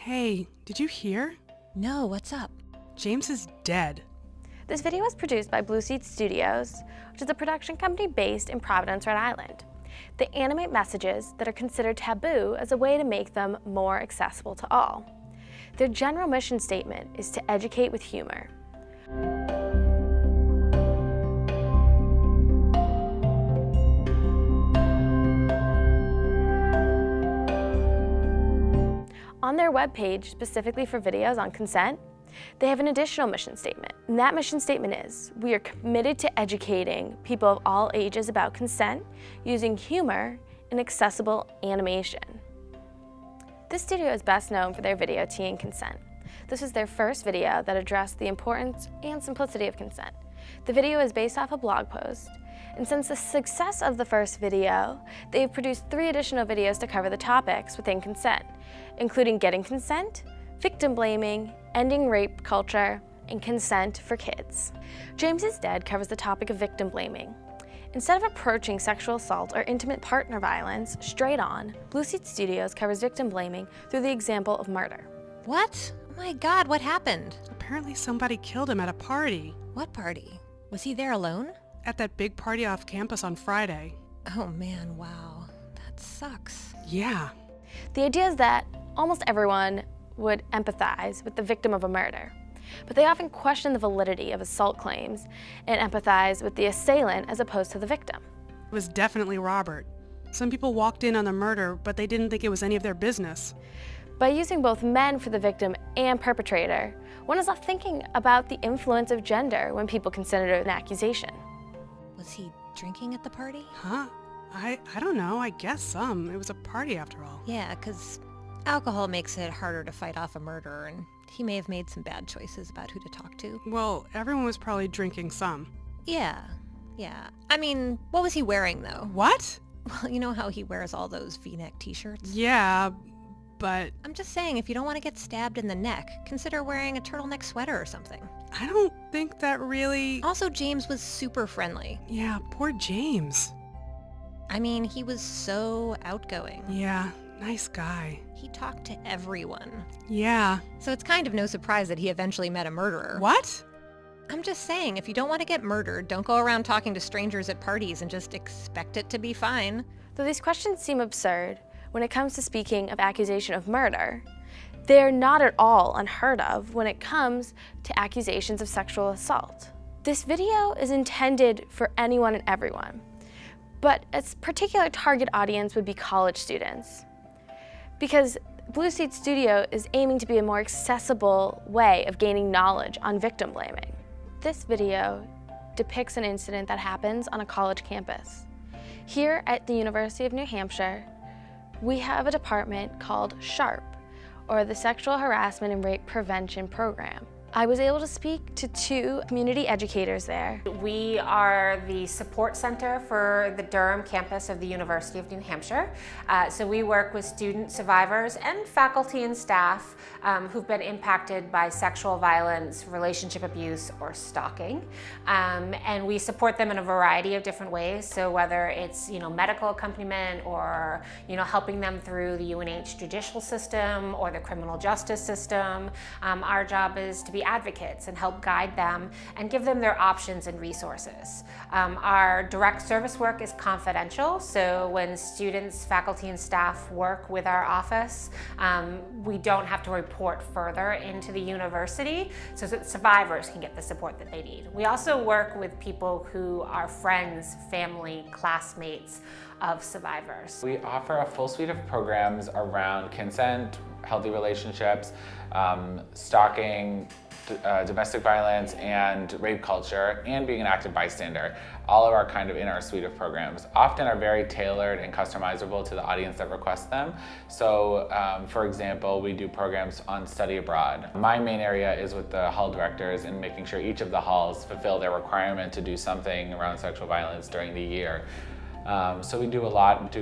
Hey, did you hear? No, what's up? James is dead. This video was produced by Blue Seed Studios, which is a production company based in Providence, Rhode Island. They animate messages that are considered taboo as a way to make them more accessible to all. Their general mission statement is to educate with humor. On their webpage, specifically for videos on consent, they have an additional mission statement. And that mission statement is, we are committed to educating people of all ages about consent using humor and accessible animation. This studio is best known for their video Teen Consent. This was their first video that addressed the importance and simplicity of consent. The video is based off a blog post, and since the success of the first video, they've produced 3 additional videos to cover the topics within consent, including getting consent, victim blaming, ending rape culture, and consent for kids. James is Dead covers the topic of victim blaming. Instead of approaching sexual assault or intimate partner violence straight on, Blue Seed Studios covers victim blaming through the example of murder. What? Oh my God, what happened? Apparently somebody killed him at a party. What party? Was he there alone? At that big party off campus on Friday. Oh man, wow. That sucks. Yeah. The idea is that almost everyone would empathize with the victim of a murder, but they often question the validity of assault claims and empathize with the assailant as opposed to the victim. It was definitely Robert. Some people walked in on the murder, but they didn't think it was any of their business. By using both men for the victim and perpetrator, one is left thinking about the influence of gender when people consider it an accusation. Was he drinking at the party? Huh? I don't know. I guess some. It was a party after all. Yeah, 'cause alcohol makes it harder to fight off a murderer, and he may have made some bad choices about who to talk to. Well, everyone was probably drinking some. Yeah. I mean, what was he wearing though? What? Well, you know how he wears all those V-neck t-shirts? Yeah, but I'm just saying, if you don't want to get stabbed in the neck, consider wearing a turtleneck sweater or something. I don't think that really... Also, James was super friendly. Yeah, poor James. I mean, he was so outgoing. Yeah, nice guy. He talked to everyone. Yeah. So it's kind of no surprise that he eventually met a murderer. What? I'm just saying, if you don't want to get murdered, don't go around talking to strangers at parties and just expect it to be fine. Though these questions seem absurd, when it comes to speaking of accusation of murder, they're not at all unheard of when it comes to accusations of sexual assault. This video is intended for anyone and everyone, but its particular target audience would be college students, because Blue Seed Studio is aiming to be a more accessible way of gaining knowledge on victim blaming. This video depicts an incident that happens on a college campus. Here at the University of New Hampshire, we have a department called SHARP, or the Sexual Harassment and Rape Prevention Program. I was able to speak to 2 community educators there. We are the support center for the Durham campus of the University of New Hampshire. So we work with student survivors and faculty and staff who've been impacted by sexual violence, relationship abuse, or stalking. And we support them in a variety of different ways. So whether it's medical accompaniment or helping them through the UNH judicial system or the criminal justice system, our job is to be advocates and help guide them and give them their options and resources. Our direct service work is confidential, so when students, faculty, and staff work with our office, we don't have to report further into the university so that survivors can get the support that they need. We also work with people who are friends, family, classmates of survivors. We offer a full suite of programs around consent, healthy relationships, stalking, domestic violence, and rape culture, and being an active bystander. All of our in our suite of programs often are very tailored and customizable to the audience that requests them. So for example, we do programs on study abroad. My main area is with the hall directors and making sure each of the halls fulfill their requirement to do something around sexual violence during the year. So we do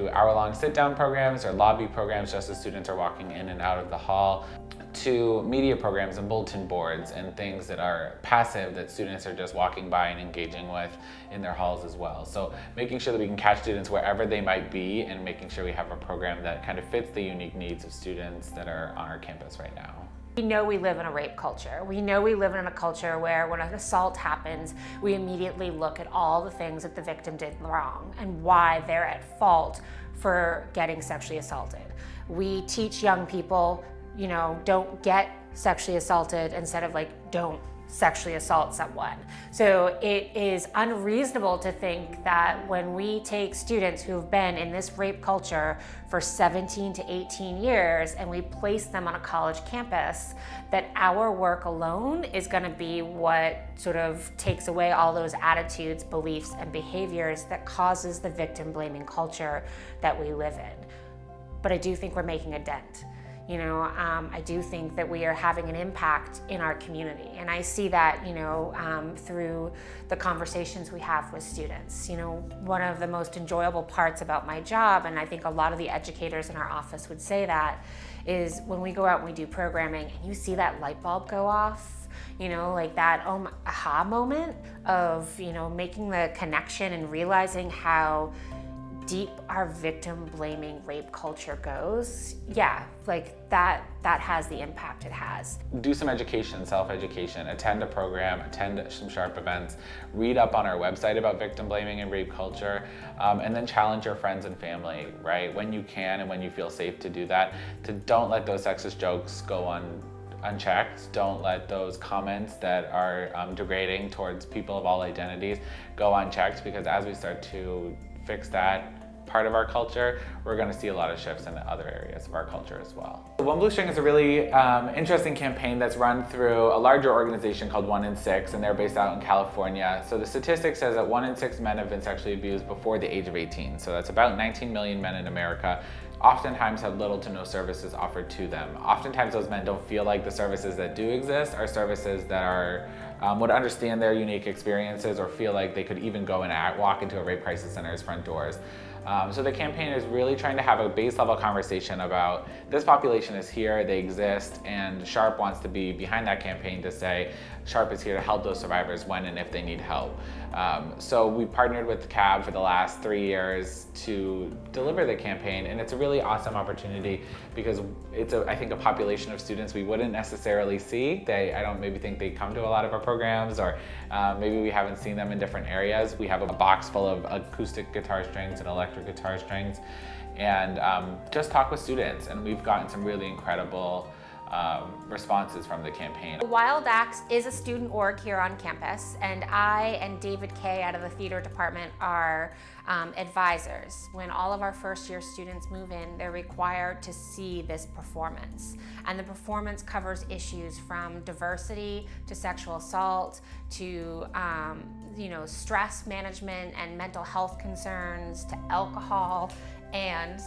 hour-long sit-down programs or lobby programs just as students are walking in and out of the hall. to media programs and bulletin boards and things that are passive that students are just walking by and engaging with in their halls as well. So making sure that we can catch students wherever they might be and making sure we have a program that kind of fits the unique needs of students that are on our campus right now. We know we live in a rape culture. We know we live in a culture where when an assault happens, we immediately look at all the things that the victim did wrong and why they're at fault for getting sexually assaulted. We teach young people, you know, don't get sexually assaulted instead of like, don't sexually assault someone. So it is unreasonable to think that when we take students who've been in this rape culture for 17 to 18 years and we place them on a college campus, that our work alone is going to be what sort of takes away all those attitudes, beliefs, and behaviors that causes the victim blaming culture that we live in. But I do think we're making a dent. You know, I do think that we are having an impact in our community, and I see that, you know, through the conversations we have with students. You know, one of the most enjoyable parts about my job, and I think a lot of the educators in our office would say that, is when we go out and we do programming and you see that light bulb go off, you know, like that aha moment of, you know, making the connection and realizing how deep our victim blaming rape culture goes. Yeah, like that has the impact it has. Do some education, self-education, attend a program, attend some SHARP events, read up on our website about victim blaming and rape culture, and then challenge your friends and family, right? When you can and when you feel safe to do that, to don't let those sexist jokes go unchecked. Don't let those comments that are degrading towards people of all identities go unchecked, because as we start to fix that part of our culture, we're going to see a lot of shifts in other areas of our culture as well. One Blue String is a really interesting campaign that's run through a larger organization called 1 in 6, and they're based out in California. So the statistic says that 1 in 6 men have been sexually abused before the age of 18. So that's about 19 million men in America. Oftentimes have little to no services offered to them. Oftentimes those men don't feel like the services that do exist are services that are would understand their unique experiences or feel like they could even go and walk into a rape crisis center's front doors. So the campaign is really trying to have a base level conversation about this population is here, they exist, and SHARP wants to be behind that campaign to say SHARP is here to help those survivors when and if they need help. So we partnered with CAB for the last 3 years to deliver the campaign, and it's a really awesome opportunity because it's I think a population of students we wouldn't necessarily see. I don't maybe think they come to a lot of our programs, or maybe we haven't seen them in different areas. We have a box full of acoustic guitar strings and electric guitar strings, and just talk with students, and we've gotten some really incredible responses from the campaign. Wild Acts is a student org here on campus, and I and David Kay out of the theater department are advisors. When all of our first year students move in, they're required to see this performance. And the performance covers issues from diversity to sexual assault to stress management and mental health concerns to alcohol, and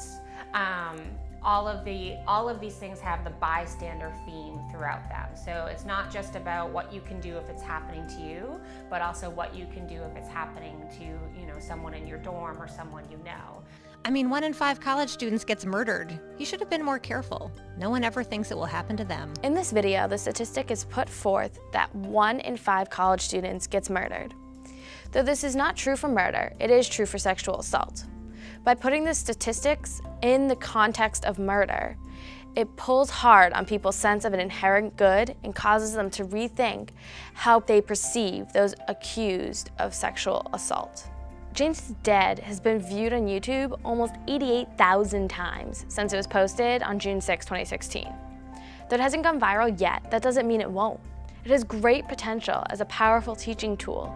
all of these things have the bystander theme throughout them. So it's not just about what you can do if it's happening to you, but also what you can do if it's happening to, someone in your dorm or someone you know. I mean, 1 in 5 college students gets murdered. You should have been more careful. No one ever thinks it will happen to them. In this video, the statistic is put forth that 1 in 5 college students gets murdered. Though this is not true for murder, it is true for sexual assault. By putting the statistics in the context of murder, it pulls hard on people's sense of an inherent good and causes them to rethink how they perceive those accused of sexual assault. James is Dead has been viewed on YouTube almost 88,000 times since it was posted on June 6, 2016. Though it hasn't gone viral yet, that doesn't mean it won't. It has great potential as a powerful teaching tool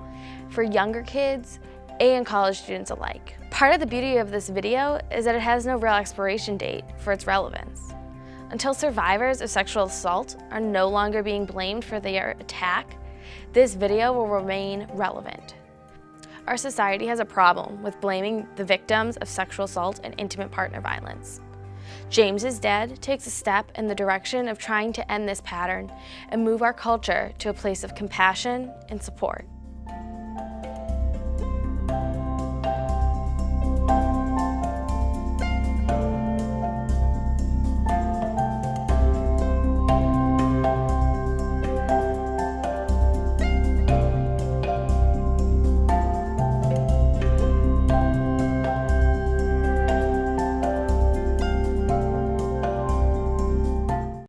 for younger kids and college students alike. Part of the beauty of this video is that it has no real expiration date for its relevance. Until survivors of sexual assault are no longer being blamed for their attack, this video will remain relevant. Our society has a problem with blaming the victims of sexual assault and intimate partner violence. James is Dead takes a step in the direction of trying to end this pattern and move our culture to a place of compassion and support.